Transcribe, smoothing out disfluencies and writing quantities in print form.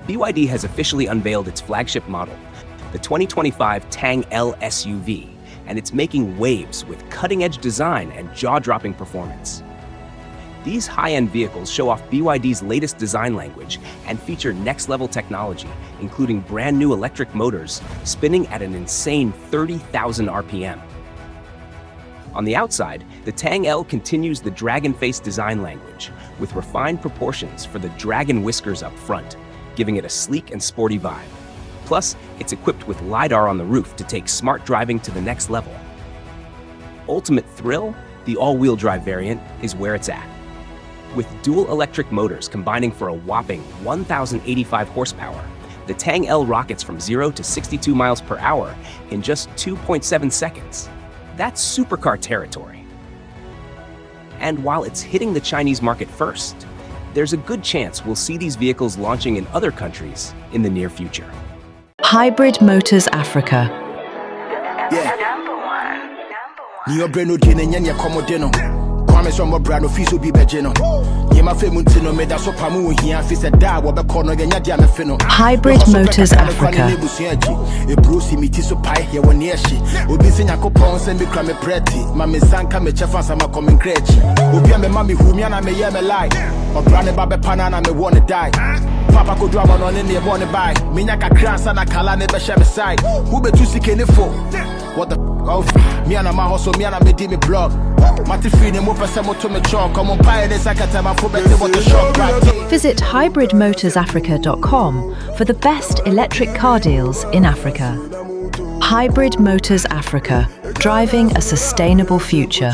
BYD has officially unveiled its flagship model, the 2025 Tang L SUV, and it's making waves with cutting-edge design and jaw-dropping performance. These high-end vehicles show off BYD's latest design language and feature next-level technology, including brand-new electric motors spinning at an insane 30,000 RPM. On the outside, the Tang L continues the dragon-face design language, with refined proportions for the dragon whiskers up front, giving it a sleek and sporty vibe. Plus, it's equipped with LiDAR on the roof to take smart driving to the next level. Ultimate thrill, the all-wheel drive variant, is where it's at. With dual electric motors combining for a whopping 1,085 horsepower, the Tang L rockets from 0 to 62 miles per hour in just 2.7 seconds. That's supercar territory. And while it's hitting the Chinese market first, there's a good chance we'll see these vehicles launching in other countries in the near future. Hybrid Motors Africa. Hybrid Motors Africa. Papa could drama on in the morning by Minyaka Kran Sana Kala never share beside. Who be too sick in the for? What the me and my hustle, me and I made me blog. Mati freedom up as to me chalk. Come on, pie this I can tell my foot better what the shop. Visit hybridmotorsafrica.com for the best electric car deals in Africa. Hybrid Motors Africa, driving a sustainable future.